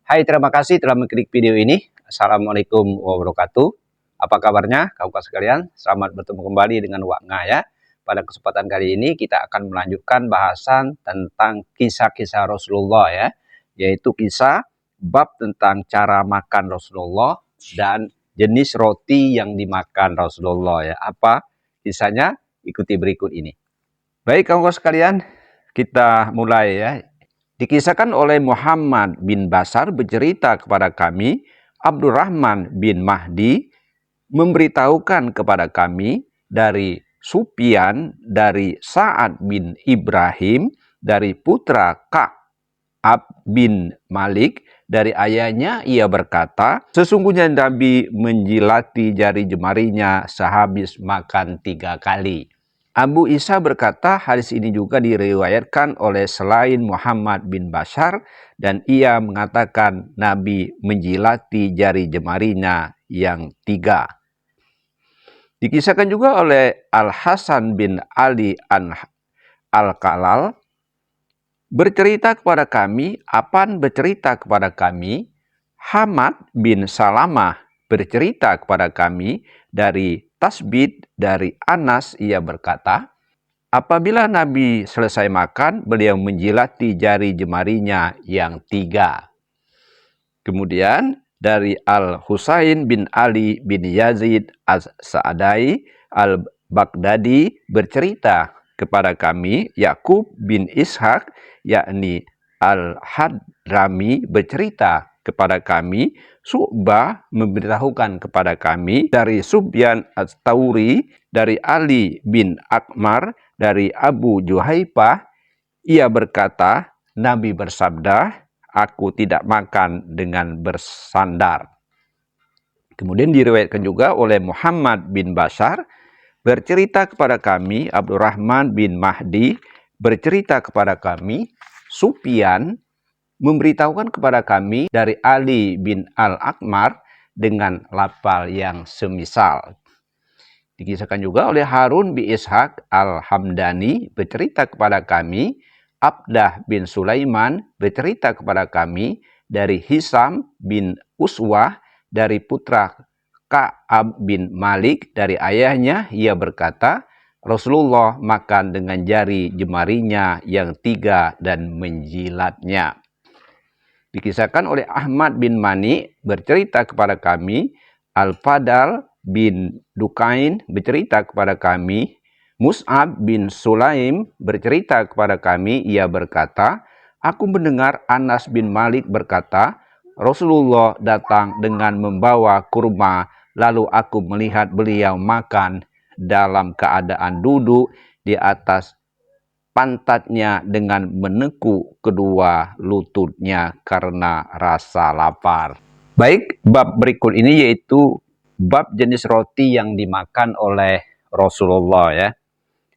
Hai, terima kasih telah mengklik video ini. Assalamualaikum wabarakatuh. Apa kabarnya kawan-kawan sekalian? Selamat bertemu kembali dengan Wak Nga ya. Pada kesempatan kali ini kita akan melanjutkan bahasan tentang kisah-kisah Rasulullah ya. Yaitu kisah bab tentang cara makan Rasulullah dan jenis roti yang dimakan Rasulullah ya. Apa kisahnya? Ikuti berikut ini. Baik kawan-kawan sekalian, kita mulai ya. Dikisahkan oleh Muhammad bin Bashar bercerita kepada kami, Abdurrahman bin Mahdi memberitahukan kepada kami dari Sufyan, dari Sa'ad bin Ibrahim, dari putra Ka'ab bin Malik, dari ayahnya ia berkata, sesungguhnya Nabi menjilati jari jemarinya sehabis makan 3 kali. Abu Isa berkata, hadis ini juga diriwayatkan oleh selain Muhammad bin Bashar dan ia mengatakan Nabi menjilati jari jemarinya yang 3. Dikisahkan juga oleh Al-Hasan bin Ali Al-Kalal bercerita kepada kami, Apan bercerita kepada kami, Hamad bin Salamah bercerita kepada kami dari Tasbit dari Anas, ia berkata, apabila Nabi selesai makan, beliau menjilati jari jemarinya yang 3. Kemudian dari Al-Husain bin Ali bin Yazid As-Sa'adai Al-Baghdadi bercerita kepada kami, Yakub bin Ishaq yakni Al-Hadrami bercerita kepada kami, Syu'bah memberitahukan kepada kami dari Sufyan Ats-Tsauri, dari Ali bin Akmar, dari Abu Juhaifah, ia berkata, Nabi bersabda, aku tidak makan dengan bersandar. Kemudian diriwayatkan juga oleh Muhammad bin Bashar bercerita kepada kami, Abdurrahman bin Mahdi bercerita kepada kami, Sufyan memberitahukan kepada kami dari Ali bin Al-Akmar dengan lafal yang semisal. Dikisahkan juga oleh Harun bin Ishaq Al-Hamdani bercerita kepada kami, Abdah bin Sulaiman bercerita kepada kami dari Hisam bin Uswah dari putra Ka'ab bin Malik, dari ayahnya ia berkata, Rasulullah makan dengan jari jemarinya yang 3 dan menjilatnya. Dikisahkan oleh Ahmad bin Mani bercerita kepada kami, Al-Fadal bin Dukain bercerita kepada kami, Mus'ab bin Sulaim bercerita kepada kami, ia berkata, aku mendengar Anas bin Malik berkata, Rasulullah datang dengan membawa kurma, lalu aku melihat beliau makan dalam keadaan duduk di atas pantatnya dengan menekuk kedua lututnya karena rasa lapar. Baik, bab berikut ini yaitu bab jenis roti yang dimakan oleh Rasulullah ya.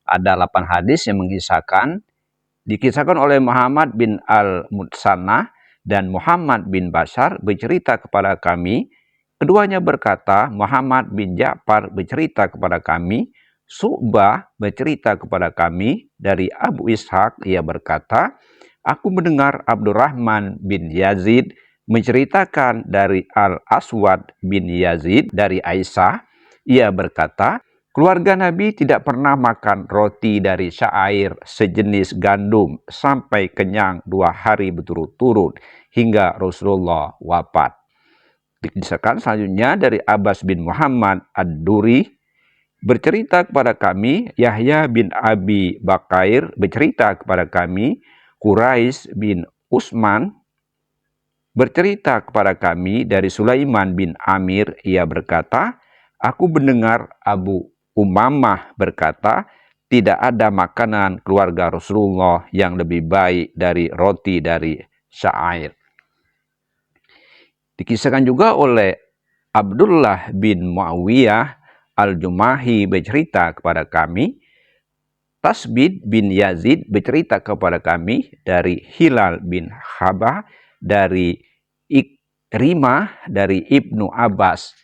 Ada 8 hadis yang dikisahkan oleh Muhammad bin Al-Mutsanna dan Muhammad bin Bashar bercerita kepada kami. Keduanya berkata, Muhammad bin Ja'far bercerita kepada kami, Syu'bah bercerita kepada kami dari Abu Ishaq, ia berkata, aku mendengar Abdurrahman bin Yazid menceritakan dari Al-Aswad bin Yazid dari Aisyah, ia berkata, keluarga Nabi tidak pernah makan roti dari syair sejenis gandum sampai kenyang 2 hari berturut-turut hingga Rasulullah wafat. Dikisahkan selanjutnya dari Abbas bin Muhammad Ad-Duri bercerita kepada kami, Yahya bin Abi Bakair bercerita kepada kami, Quraisy bin Utsman bercerita kepada kami dari Sulaiman bin Amir, ia berkata, aku mendengar Abu Umamah berkata, tidak ada makanan keluarga Rasulullah yang lebih baik dari roti dari syair. Dikisahkan juga oleh Abdullah bin Muawiyah Al-Jumahi bercerita kepada kami, Tasbit bin Yazid bercerita kepada kami dari Hilal bin Habah, dari Ikrimah, dari Ibnu Abbas,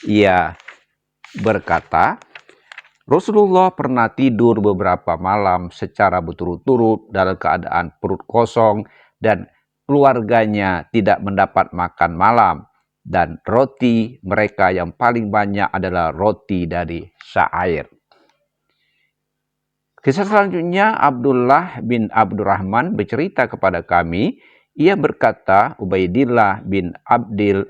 ia berkata, Rasulullah pernah tidur beberapa malam secara berturut-turut dalam keadaan perut kosong dan keluarganya tidak mendapat makan malam, dan roti mereka yang paling banyak adalah roti dari syair. Kisah selanjutnya, Abdullah bin Abdurrahman bercerita kepada kami, ia berkata, Ubaidillah bin Abdil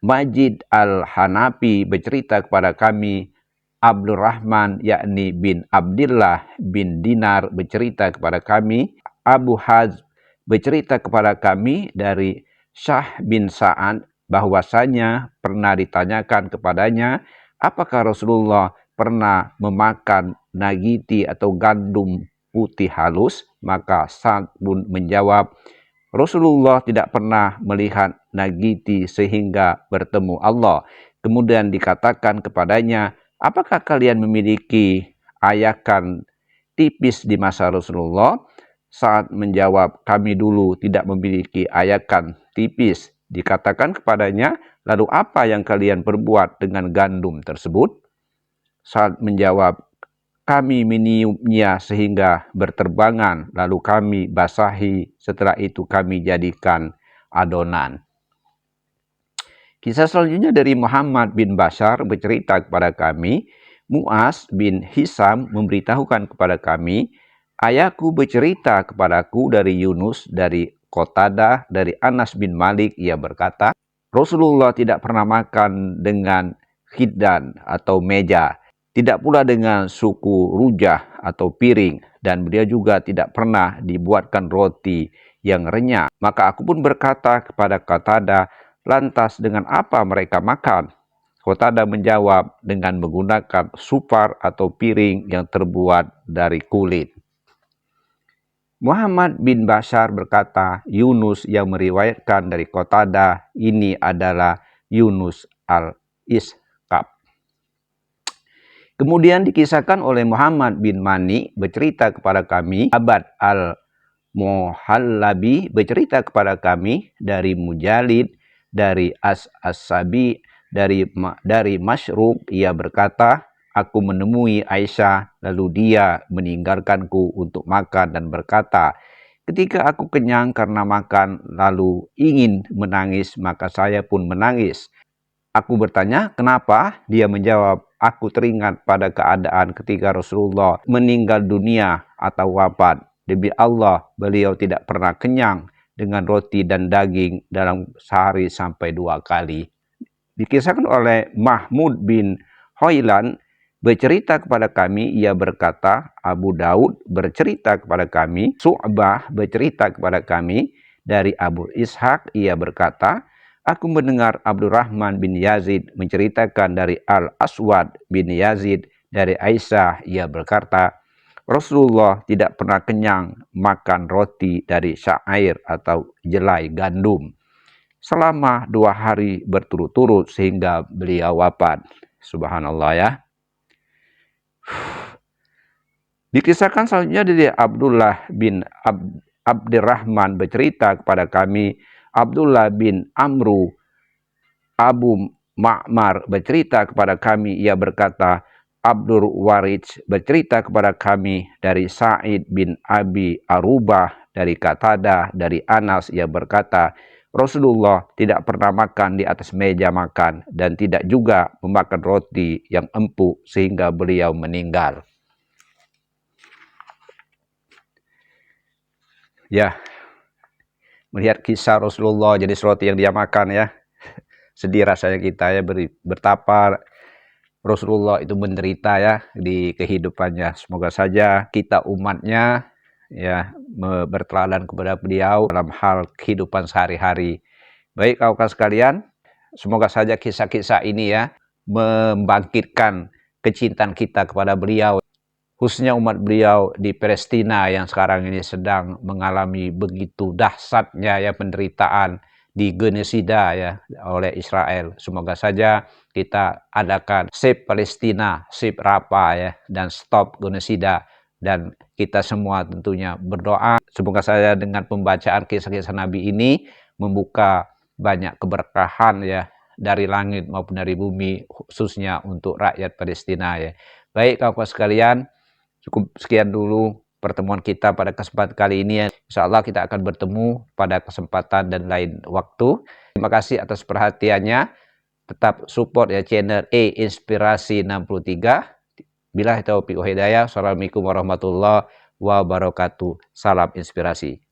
Majid al-Hanafi bercerita kepada kami, Abdurrahman yakni bin Abdillah bin Dinar bercerita kepada kami, Abu Hazm bercerita kepada kami dari Syah bin Sa'ad bahwasanya pernah ditanyakan kepadanya, apakah Rasulullah pernah memakan nagiti atau gandum putih halus? Maka Sa'ad pun menjawab, Rasulullah tidak pernah melihat nagiti sehingga bertemu Allah. Kemudian dikatakan kepadanya, apakah kalian memiliki ayakan tipis di masa Rasulullah? Saat menjawab, kami dulu tidak memiliki ayakan tipis. Dikatakan kepadanya, lalu apa yang kalian perbuat dengan gandum tersebut? Saat menjawab, kami meniupnya sehingga berterbangan, lalu kami basahi, setelah itu kami jadikan adonan. Kisah selanjutnya dari Muhammad bin Bashar bercerita kepada kami, Mu'az bin Hisam memberitahukan kepada kami, ayahku bercerita kepadaku dari Yunus, dari Qatadah, dari Anas bin Malik, ia berkata, Rasulullah tidak pernah makan dengan khiddan atau meja, tidak pula dengan suku rujah atau piring, dan beliau juga tidak pernah dibuatkan roti yang renyah. Maka aku pun berkata kepada Qatadah, lantas dengan apa mereka makan? Qatadah menjawab, dengan menggunakan sufar atau piring yang terbuat dari kulit. Muhammad bin Bashar berkata, Yunus yang meriwayatkan dari Qatadah ini adalah Yunus al-Iskab. Kemudian dikisahkan oleh Muhammad bin Mani bercerita kepada kami, Abad al-Muhallabi bercerita kepada kami dari Mujalid, dari As-Sabi, dari Masyruk, ia berkata, aku menemui Aisyah, lalu dia meninggalkanku untuk makan dan berkata, ketika aku kenyang karena makan, lalu ingin menangis, maka saya pun menangis. Aku bertanya, kenapa? Dia menjawab, aku teringat pada keadaan ketika Rasulullah meninggal dunia atau wafat. Demi Allah, beliau tidak pernah kenyang dengan roti dan daging dalam sehari sampai 2 kali. Dikisahkan oleh Mahmud bin Hoilan bercerita kepada kami, ia berkata, Abu Daud bercerita kepada kami, Su'bah bercerita kepada kami, dari Abu Ishaq, ia berkata, aku mendengar Abdurrahman bin Yazid menceritakan dari Al-Aswad bin Yazid dari Aisyah, ia berkata, Rasulullah tidak pernah kenyang makan roti dari syair atau jelai gandum selama 2 hari berturut-turut sehingga beliau wafat. Subhanallah ya. Dikisahkan selanjutnya dari Abdullah bin Abdurrahman bercerita kepada kami, Abdullah bin Amru Abu Ma'mar bercerita kepada kami, ia berkata, Abdur Warij bercerita kepada kami dari Sa'id bin Abi Arubah, dari Qatadah, dari Anas, ia berkata, Rasulullah tidak pernah makan di atas meja makan dan tidak juga memakan roti yang empuk sehingga beliau meninggal. Ya, melihat kisah Rasulullah jenis roti yang dia makan ya, sedih rasanya kita ya, betapa Rasulullah itu menderita ya di kehidupannya. Semoga saja kita umatnya ya berteladan kepada beliau dalam hal kehidupan sehari-hari. Baik kawan-kawan sekalian, semoga saja kisah-kisah ini ya membangkitkan kecintaan kita kepada beliau, khususnya umat beliau di Palestina yang sekarang ini sedang mengalami begitu dahsyatnya ya penderitaan di genosida ya oleh Israel. Semoga saja kita adakan Save Palestina, Save Rafah ya, dan Stop Genosida. Dan kita semua tentunya berdoa semoga saja dengan pembacaan kisah-kisah Nabi ini membuka banyak keberkahan ya dari langit maupun dari bumi, khususnya untuk rakyat Palestina ya. Baik kawan-kawan sekalian, cukup sekian dulu pertemuan kita pada kesempatan kali ini ya. Insya Allah kita akan bertemu pada kesempatan dan lain waktu. Terima kasih atas perhatiannya. Tetap support ya channel Inspirasi 63. Billahi taufiq wa hidayah. Assalamualaikum warahmatullahi wabarakatuh. Salam inspirasi.